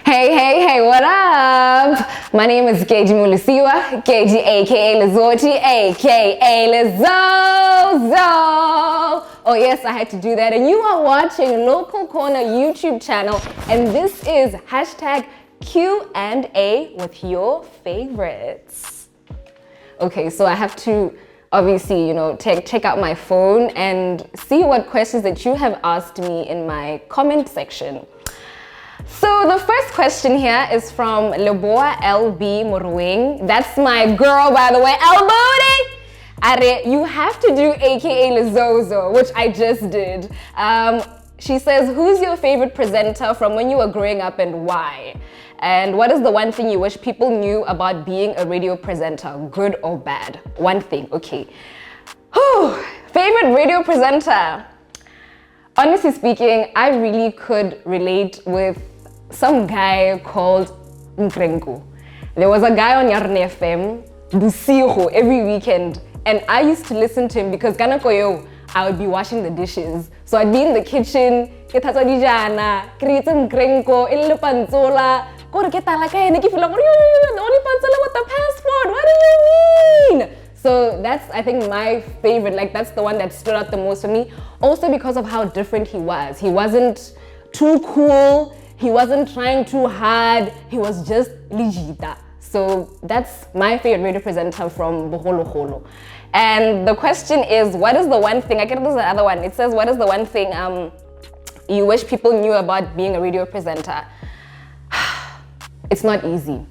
Hey, what up? My name is Kedi Molosiwa, Kedi aka Lezozo, aka Lezozo. Oh yes, I had to do that. And you are watching Local Corner YouTube channel, and this is hashtag Q&A with your favorites. Okay, so I have to obviously, check out my phone and see what questions that you have asked me in my comment section. So the first question here is from Leboa LB Moruing. That's my girl, by the way, Elbooty! Are, you have to do aka Lezozo, which I just did. She says, who's your favorite presenter from when you were growing up and why? And what is the one thing you wish people knew about being a radio presenter, good or bad? One thing, okay. Favorite radio presenter? Honestly speaking, I really could relate with some guy called Nkrenko. There was a guy on Yarne FM, Busiho, every weekend, and I used to listen to him because Kanakoyo, I would be washing the dishes. So I'd be in the kitchen, what the passport, what do you mean? So that's, I think, my favorite, like that's the one that stood out the most for me. Also because of how different he was. He wasn't too cool, he wasn't trying too hard, he was just legita. So that's my favorite radio presenter from Boholo Holo. And the question is, what is the one thing, I can do the other one. It says, what is the one thing you wish people knew about being a radio presenter? It's not easy.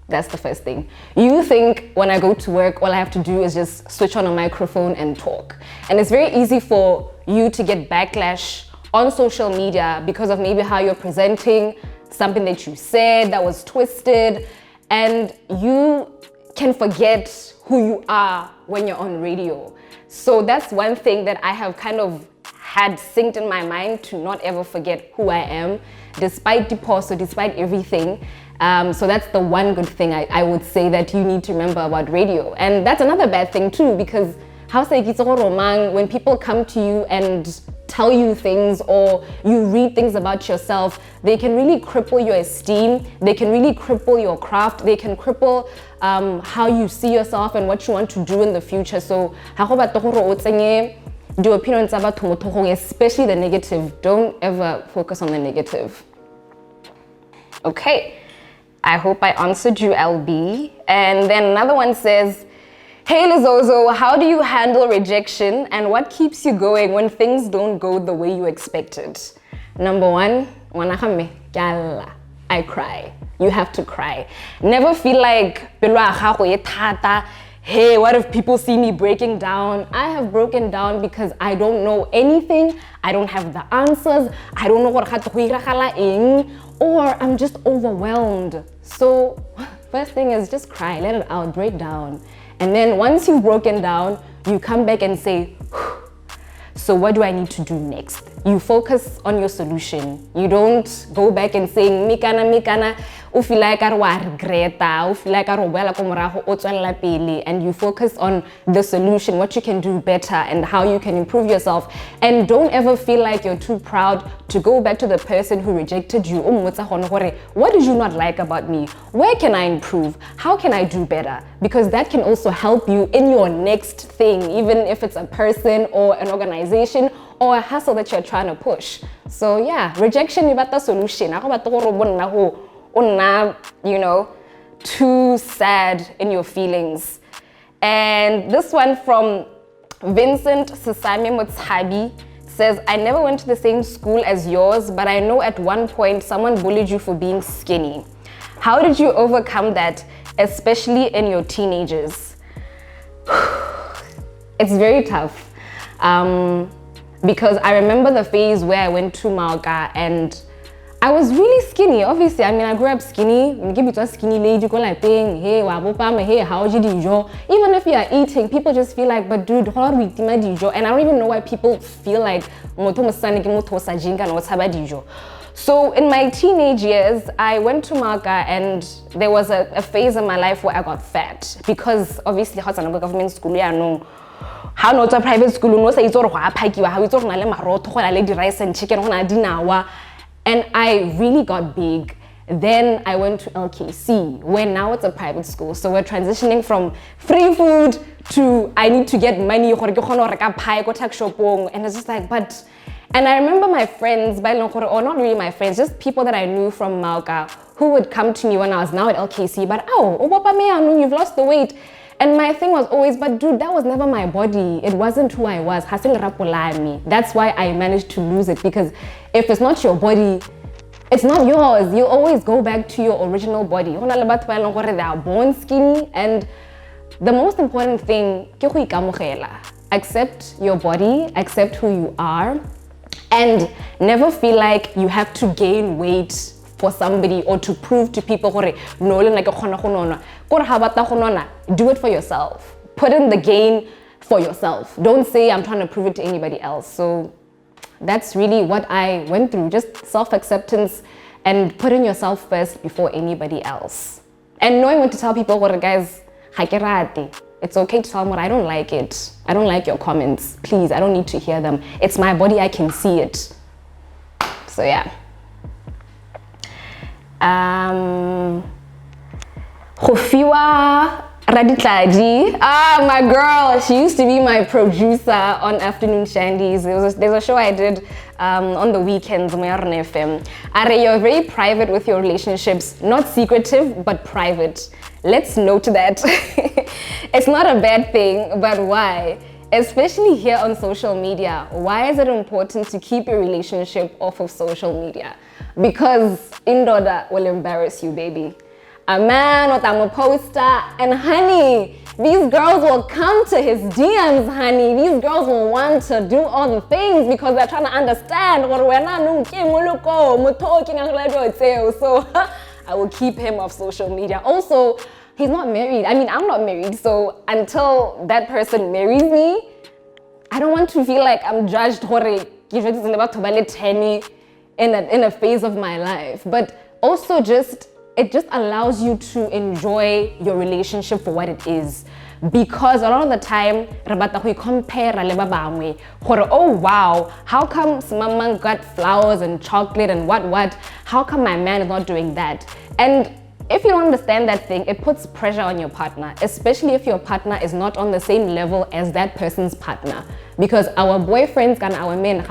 That's the first thing. You think when I go to work, all I have to do is just switch on a microphone and talk. And it's very easy for you to get backlash on social media because of maybe how you're presenting, something that you said that was twisted, and you can forget who you are when you're on radio. So that's one thing that I have kind of had synced in my mind, to not ever forget who I am, despite the pause, despite everything. So that's the one good thing I would say that you need to remember about radio. And that's another bad thing too, because when people come to you and tell you things, or you read things about yourself, they can really cripple your esteem, they can really cripple your craft, they can cripple how you see yourself and what you want to do in the future. So the opinions about especially the negative, don't ever focus on the negative. Okay, I hope I answered you, LB. And then another one says, hey Lezozo, how do you handle rejection and what keeps you going when things don't go the way you expected? Number one, I cry. You have to cry. Never feel like, hey, what if people see me breaking down? I have broken down because I don't know anything. I don't have the answers. I don't know what or I'm just overwhelmed. So first thing is just cry, let it out, break down. And then once you've broken down, you come back and say, so what do I need to do next? You focus on your solution. You don't go back and say, mikana, and you focus on the solution, what you can do better and how you can improve yourself. And don't ever feel like you're too proud to go back to the person who rejected you. What did you not like about me? Where can I improve? How can I do better? Because that can also help you in your next thing, even if it's a person or an organization or a hustle that you're trying to push. So yeah, rejection is the solution. Too sad in your feelings. And this one from Vincent Sesame Mutsabi says, I never went to the same school as yours, but I know at one point someone bullied you for being skinny. How did you overcome that, especially in your teenagers? It's very tough. Because I remember the phase where I went to Mauka and I was really skinny, obviously. I mean, I grew up skinny. Give me to a skinny lady, go like, hey, wabopama, hey, how did you do? Even if you are eating, people just feel like, but dude, how we do? And I don't even know why people feel like, so in my teenage years, I went to Malga, and there was a phase in my life where I got fat because obviously, how go government school, yeah, no. How not a private school, no say it's all how it's all rice and chicken on a dinner. And I really got big. Then I went to LKC, where now it's a private school. So we're transitioning from free food to I need to get money, and it's just like, but, and I remember my friends, or not really my friends, just people that I knew from Malga who would come to me when I was now at LKC, but you've lost the weight. And my thing was always, but dude, that was never my body. It wasn't who I was. That's why I managed to lose it, because if it's not your body, it's not yours. You always go back to your original body. They are born skinny, and the most important thing, accept your body, accept who you are, and never feel like you have to gain weight for somebody or to prove to people do it for yourself. Put in the gain for yourself. Don't say I'm trying to prove it to anybody else. So that's really what I went through, just self-acceptance and putting yourself first before anybody else, and knowing when to tell people, guys, it's okay to tell them what I don't like it. I don't like your comments. Please, I don't need to hear them. It's my body, I can see it. So yeah. Hofiwa Raditladi, my girl, she used to be my producer on Afternoon Shandies. There's a show I did on the weekends, FM. Are you're very private with your relationships, not secretive, but private. Let's note that. It's not a bad thing, but why? Especially here on social media, why is it important to keep your relationship off of social media? Because Indoda will embarrass you, baby. A man with a poster, and honey, these girls will come to his DMs, honey. These girls will want to do all the things because they're trying to understand what we're not doing. So I will keep him off social media. Also, he's not married. I mean, I'm not married. So until that person marries me, I don't want to feel like I'm judged in a phase of my life. But also it just allows you to enjoy your relationship for what it is. Because a lot of the time, we compare, oh wow, how come mama got flowers and chocolate and what? How come my man is not doing that? And if you don't understand that thing, it puts pressure on your partner, especially if your partner is not on the same level as that person's partner. Because our boyfriends and our men,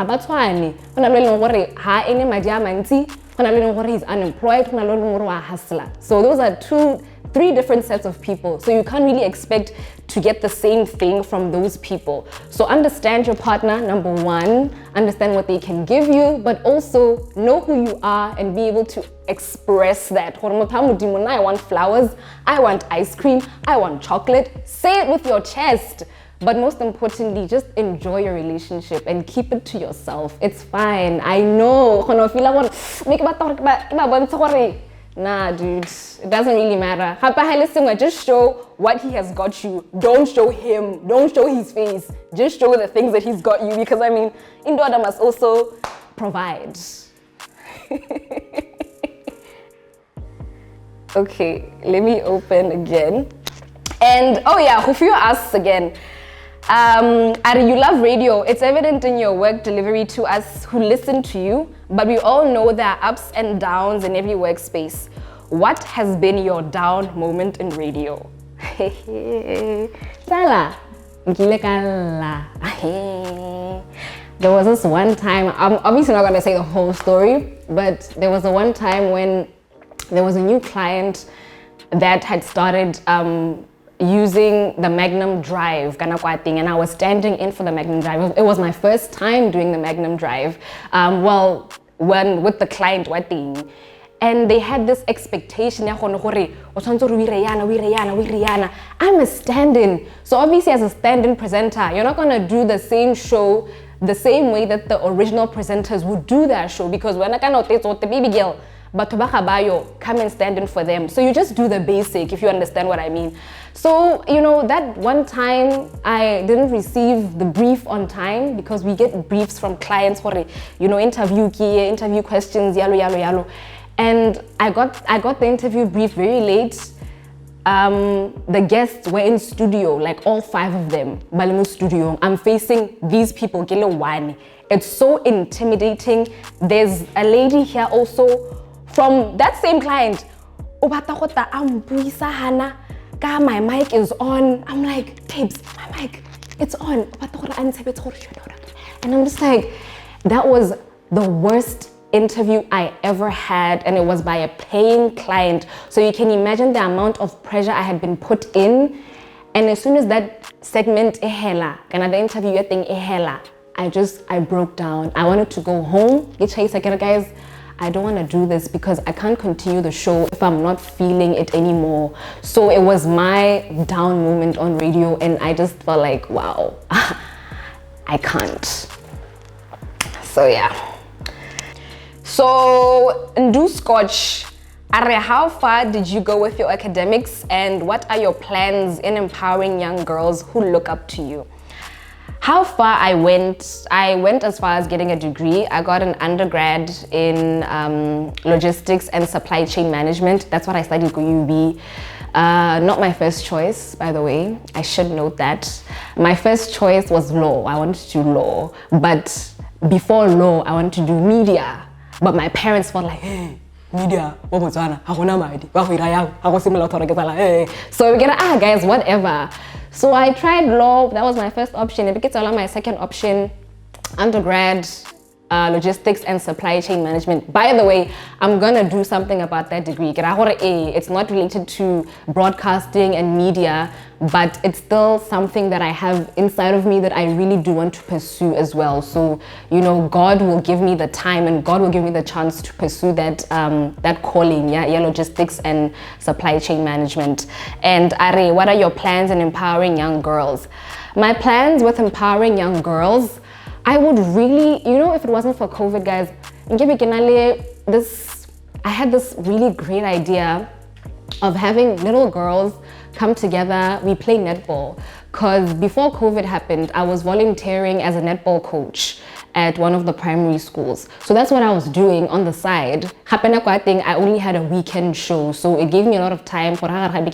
he's unemployed, hustler. So those are three different sets of people. So you can't really expect to get the same thing from those people. So understand your partner, number one, understand what they can give you, but also know who you are and be able to express that. I want flowers, I want ice cream, I want chocolate. Say it with your chest. But most importantly, just enjoy your relationship and keep it to yourself. It's fine. I know. Nah, dude, it doesn't really matter. Just show what he has got you. Don't show him. Don't show his face. Just show the things that he's got you. Because I mean, Indoda must also provide. Okay, let me open again. And oh yeah, Hufio asks again. You love radio. It's evident in your work delivery to us who listen to you, but we all know there are ups and downs in every workspace. What has been your down moment in radio? Sala. There was this one time, I'm obviously not going to say the whole story, but there was a one time when there was a new client that had started using the Magnum Drive, and I was standing in for the Magnum Drive. It was my first time doing the Magnum Drive, when with the client, and they had this expectation, I'm a stand-in. So obviously as a stand-in presenter, you're not gonna do the same show the same way that the original presenters would do their show, because when I cannot take the baby girl, but come and stand in for them. So you just do the basic, if you understand what I mean. So, you know, that one time I didn't receive the brief on time, because we get briefs from clients for, you know, interview questions, yalo. And I got the interview brief very late. The guests were in studio, like all 5 of them, Balimu studio. I'm facing these people, it's so intimidating. There's a lady here also from that same client. My mic is on. I'm like, babes, my mic, it's on. And I'm just like, that was the worst interview I ever had, and it was by a paying client. So you can imagine the amount of pressure I had been put in. And as soon as that segment and the interview thing I broke down. I wanted to go home. Guys, I don't want to do this because I can't continue the show if I'm not feeling it anymore. So it was my down moment on radio, and I just felt like, wow, I can't. So yeah. So, Ndu Scotch, how far did you go with your academics, and what are your plans in empowering young girls who look up to you? How far I went as far as getting a degree. I got an undergrad in logistics and supply chain management. That's what I studied at UB. Not my first choice, by the way. I should note that. My first choice was law. I wanted to do law. But before law, I wanted to do media. But my parents felt like, hey, media, so we're gonna, guys, whatever. So I tried law. That was my first option. If it gets my second option, undergrad, logistics and supply chain management. By the way, I'm gonna do something about that degree. It's not related to broadcasting and media, but it's still something that I have inside of me that I really do want to pursue as well. So, you know, God will give me the time and God will give me the chance to pursue that that calling, logistics and supply chain management. And Are, what are your plans in empowering young girls? My plans with empowering young girls, I would really, you know, if it wasn't for COVID, guys, I had this really great idea of having little girls come together. We play netball, because before COVID happened, I was volunteering as a netball coach at one of the primary schools. So that's what I was doing on the side. I only had a weekend show, so it gave me a lot of time for and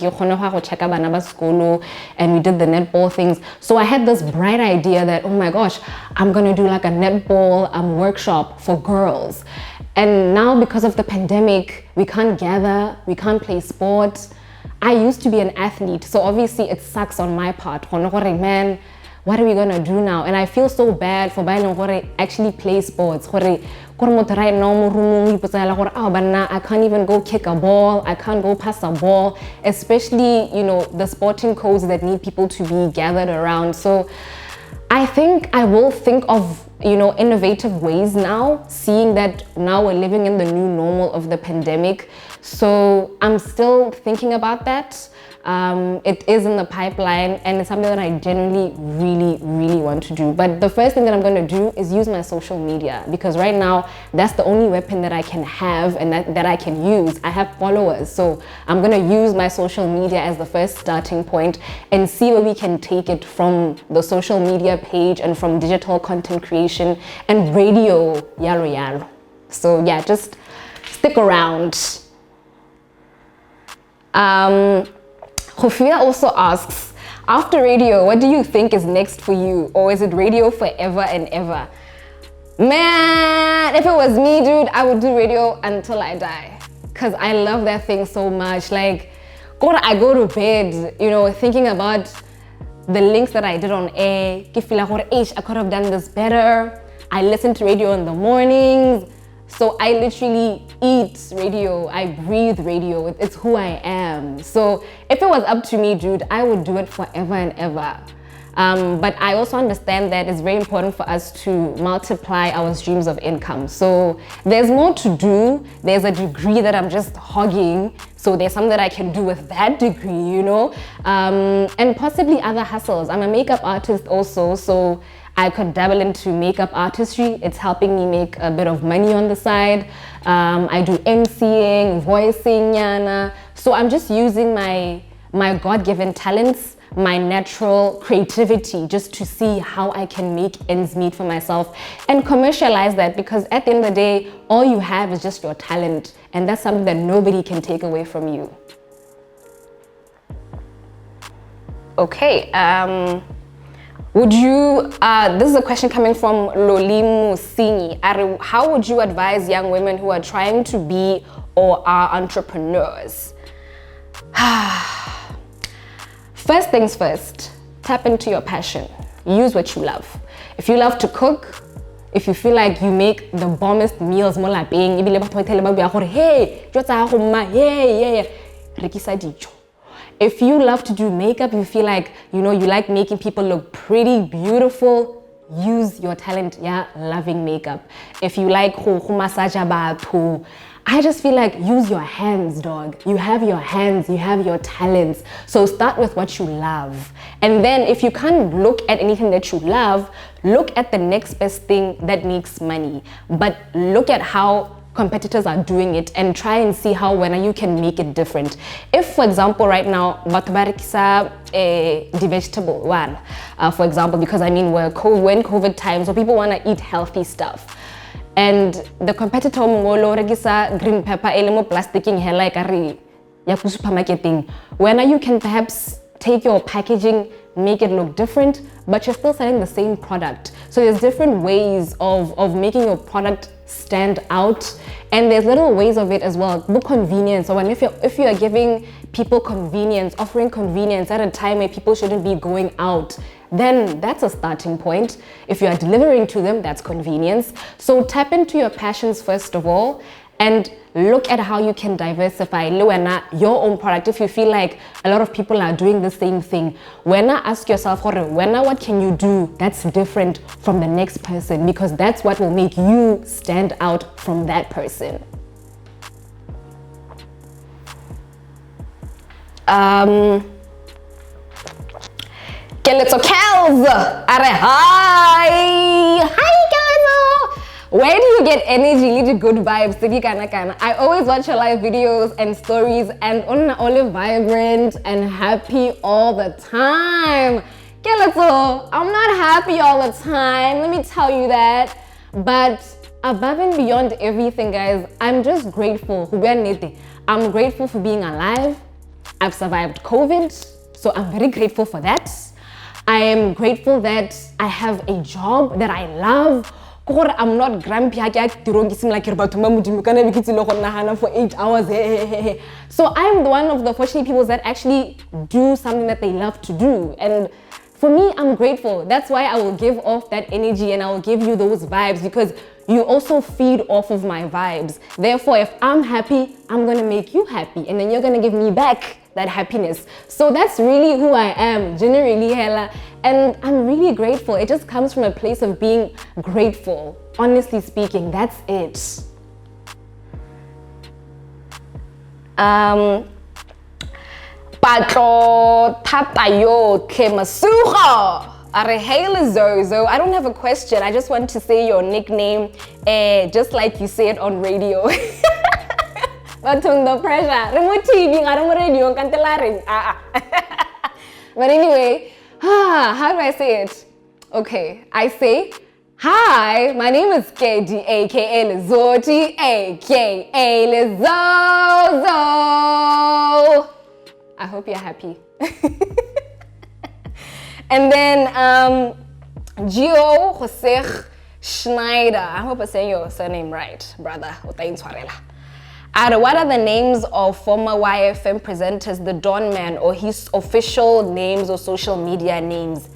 we did the netball things. So I had this bright idea that, oh my gosh, I'm gonna do like a netball workshop for girls. And now because of the pandemic, we can't gather, we can't play sports. I used to be an athlete, so obviously it sucks on my part. Man, what are we gonna do now? And I feel so bad for actually play sports. I can't even go kick a ball, I can't go pass a ball, especially, you know, the sporting codes that need people to be gathered around. So I think I will think of, you know, innovative ways now, seeing that now we're living in the new normal of the pandemic. So I'm still thinking about that. It is in the pipeline, and it's something that I genuinely really want to do. But the first thing that I'm going to do is use my social media, because right now that's the only weapon that I can have and that I can use. I have followers, so I'm going to use my social media as the first starting point and see where we can take it from the social media page and from digital content creation and radio, yalo. So yeah, just stick around. Hofia also asks, after radio, what do you think is next for you? Or is it radio forever and ever? Man, if it was me, dude, I would do radio until I die. Because I love that thing so much. Like, I go to bed, you know, thinking about the links that I did on air. I feel like, I could have done this better. I listen to radio in the mornings. So I literally eat radio, I breathe radio, it's who I am. So if it was up to me, dude, I would do it forever and ever. But I also understand that it's very important for us to multiply our streams of income. So there's more to do. There's a degree that I'm just hogging. So there's something that I can do with that degree, you know, and possibly other hustles. I'm a makeup artist also, so I could dabble into makeup artistry. It's helping me make a bit of money on the side. I do MCing, voicing, yana. So I'm just using my God-given talents, my natural creativity, just to see how I can make ends meet for myself and commercialize that, because at the end of the day, all you have is just your talent, and that's something that nobody can take away from you. Okay, would you, this is a question coming from Lolimu Singi. How would you advise young women who are trying to be or are entrepreneurs? First things first, tap into your passion. Use what you love. If you love to cook, if you feel like you make the bombest meals, more like being, hey, if you love to do makeup, you feel like, you know, you like making people look pretty, beautiful, use your talent, yeah, loving makeup. If you like I just feel like use your hands, dog. You have your hands, you have your talents. So start with what you love. And then if you can't look at anything that you love, look at the next best thing that makes money. But look at how competitors are doing it and try and see how when you can make it different. If, for example, right now, the vegetable one, for example, because I mean, we're in COVID times, so people want to eat healthy stuff. And the competitor regisa green pepper elimo plasticing hair like a supermarketing. When you can perhaps take your packaging, make it look different, but you're still selling the same product. So there's different ways of making your product stand out, and there's little ways of it as well. Book convenience. So if you are giving people convenience, offering convenience at a time where people shouldn't be going out, then that's a starting point. If you are delivering to them, that's convenience. So tap into your passions first of all, and look at how you can diversify your own product. If you feel like a lot of people are doing the same thing, ask yourself, what can you do that's different from the next person? Because that's what will make you stand out from that person. Keleto Kels! Hi! Keleto! Where do you get energy, little good vibes? I always watch your live videos and stories and only vibrant and happy all the time. Keleto, I'm not happy all the time, let me tell you that. But above and beyond everything, guys, I'm just grateful. I'm grateful for being alive. I've survived COVID, so I'm very grateful for that. I am grateful that I have a job that I love. I'm not grumpy like for 8 hours. So I'm one of the fortunate people that actually do something that they love to do. And for me, I'm grateful. That's why I will give off that energy and I will give you those vibes, because you also feed off of my vibes. Therefore, if I'm happy, I'm gonna make you happy, and then you're gonna give me back that happiness. So that's really who I am, generally, Hela. And I'm really grateful. It just comes from a place of being grateful. Honestly speaking, that's it. Patro Tatayo Kemasuho. Kedi Lezozo. I don't have a question. I just want to say your nickname, just like you say it on radio. But the pressure. Remote TV, I don't radio, But anyway, how do I say it? Okay, I say, hi, my name is Kedi, aka Lezozo, aka Lezozo. I hope you're happy. And then Gio Jose Schneider. I hope I'm saying your surname right, brother. What are the names of former YFM presenters, the Don Man, or his official names or social media names?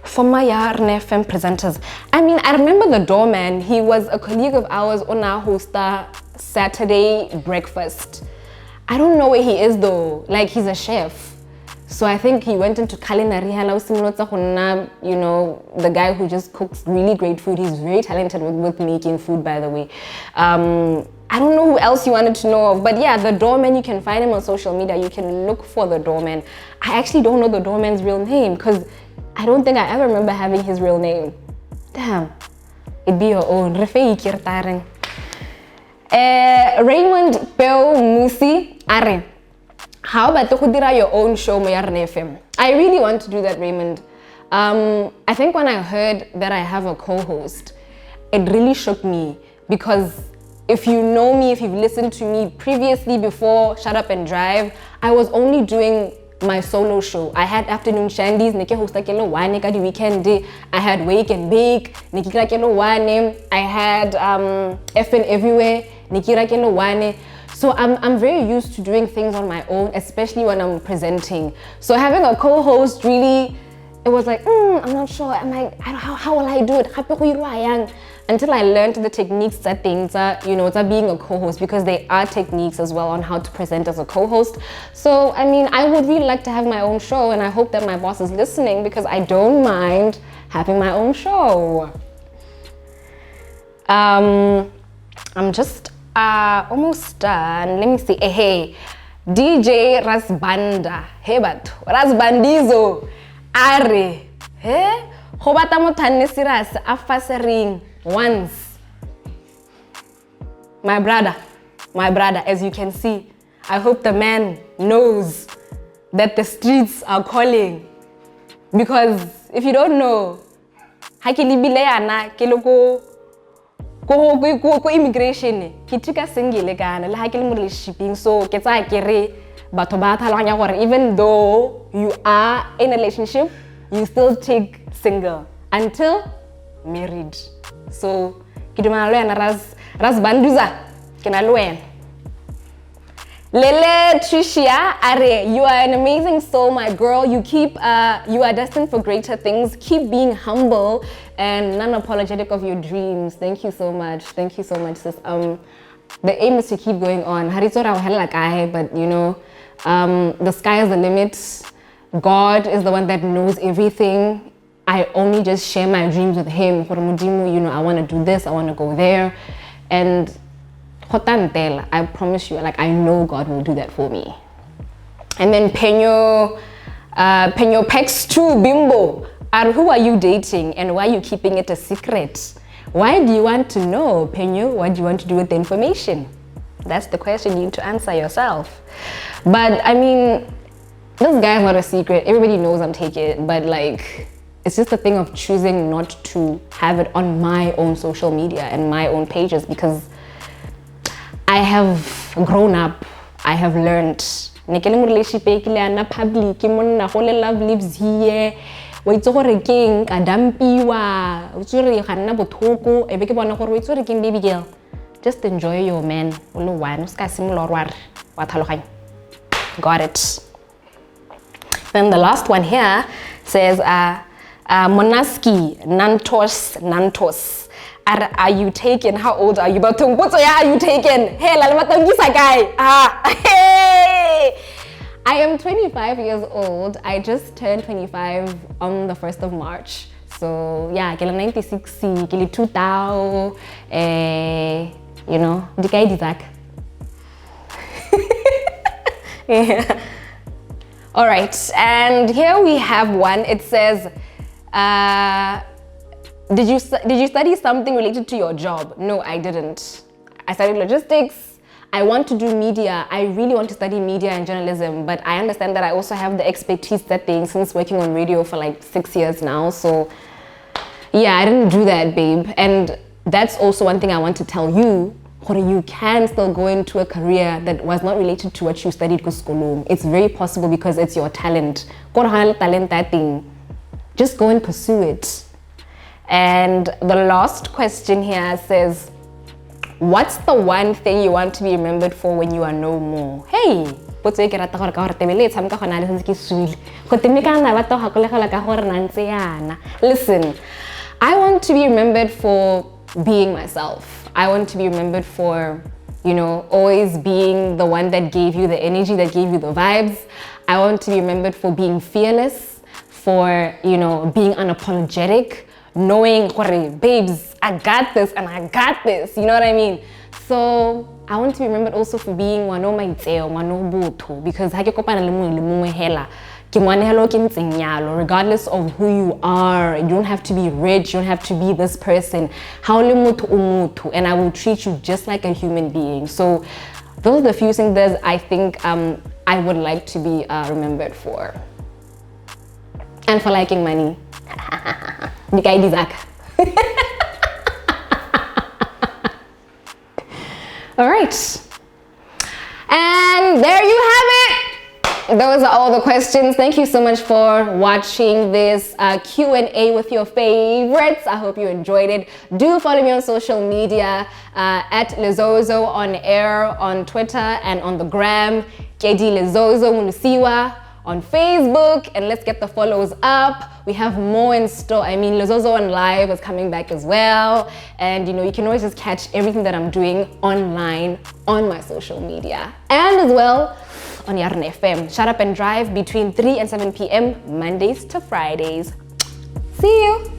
Former YFM presenters. I mean, I remember the doorman. He was a colleague of ours on our hosta Saturday breakfast. I don't know where he is though. Like, he's a chef. So I think he went into culinary, you know, the guy who just cooks really great food. He's very talented with making food, by the way. I don't know who else you wanted to know of, but yeah, the doorman, you can find him on social media. You can look for the doorman. I actually don't know the doorman's real name because I don't think I ever remember having his real name. Damn, it'd be your own. Raymond Peo Musi Are. How about to dira your own show mo ya Rene FM? I really want to do that, Raymond. I think when I heard that I have a co-host, it really shook me because if you know me, if you've listened to me previously before Shut Up and Drive, I was only doing my solo show. I had Afternoon Shandies, Niki hosta kelo wane ka di weekend day. I had Wake and Bake, Niki kira kelo wane. I had FN Everywhere, Niki kira kelo wane. So I'm very used to doing things on my own, especially when I'm presenting. So having a co-host really, it was like, I'm not sure. I'm like, how will I do it? Until I learned the techniques that things are, you know, that being a co-host, because there are techniques as well on how to present as a co-host. So, I mean, I would really like to have my own show, and I hope that my boss is listening because I don't mind having my own show. I'm just almost done. Let me see. Hey, DJ Rasbanda. Hey, but Rasbandizo. Are. Hey, hobata motane siras afasering once. My brother, as you can see, I hope the man knows that the streets are calling. Because if you don't know, hakilibileana keloko ko immigration kitika singile kana la hakile mo shipping, so ke tsa kere batho ba thalanya gore even though you are in a relationship, you still take single until married. So kidumana lo yana ras banduza kena lo yana. Lele Tricia Are, you are an amazing soul, my girl. You are destined for greater things. Keep being humble and non-apologetic of your dreams. Thank you so much. Thank you so much, sis. The aim is to keep going on. But you know, the sky is the limit. God is the one that knows everything. I only just share my dreams with him. You know, I want to do this, I want to go there. And I promise you, like, I know God will do that for me. And then Penyo Pex 2 Bimbo. Who are you dating and why are you keeping it a secret? Why do you want to know, Penyo? What do you want to do with the information? That's the question you need to answer yourself. But I mean, this guy's not a secret. Everybody knows I'm taking it, but like, it's just a thing of choosing not to have it on my own social media and my own pages because I have grown up, I have learned. Nekele relationship na public, monna hole love lives here. Wa itse gore keng ka dampiwa, o tsore ga nna bothoko, e be ke bona gore o tsore keng baby girl. Just enjoy your man. O le one, o ska simolola wa tlhaloganya. Got it. Then the last one here says Monaski Nantos. Are you taken? How old are you? But are you taken? Hey, hey! I am 25 years old. I just turned 25 on the 1st of March. So yeah, kila 96, kila 2000, you know, the guy is like. Yeah. All right, and here we have one. It says, did you study something related to your job? No, I didn't. I studied logistics. I want to do media. I really want to study media and journalism, but I understand that I also have the expertise that thing since working on radio for like 6 years now. So yeah, I didn't do that, babe. And that's also one thing I want to tell you. You can still go into a career that was not related to what you studied at school. It's very possible because it's your talent. That thing. Just go and pursue it. And the last question here says, what's the one thing you want to be remembered for when you are no more? Hey! Listen, I want to be remembered for being myself. I want to be remembered for, you know, always being the one that gave you the energy, that gave you the vibes. I want to be remembered for being fearless, for, you know, being unapologetic, knowing, babes, I got this and I got this, you know what I mean? So I want to be remembered also for being because regardless of who you are, you don't have to be rich, you don't have to be this person, and I will treat you just like a human being. So those are the few things that I think I would like to be remembered for. And for liking money. All right. And there you have it. Those are all the questions. Thank you so much for watching this Q&A with your favorites. I hope you enjoyed it. Do follow me on social media at Lezozo on air on Twitter and on the gram, Kedi Lezozo Molosiwa on Facebook, and let's get the follows up. We have more in store. I mean, Lezozo on Live is coming back as well. And you know, you can always just catch everything that I'm doing online on my social media. And as well on Yarn FM. Shut Up and Drive between 3 and 7 p.m. Mondays to Fridays. See you.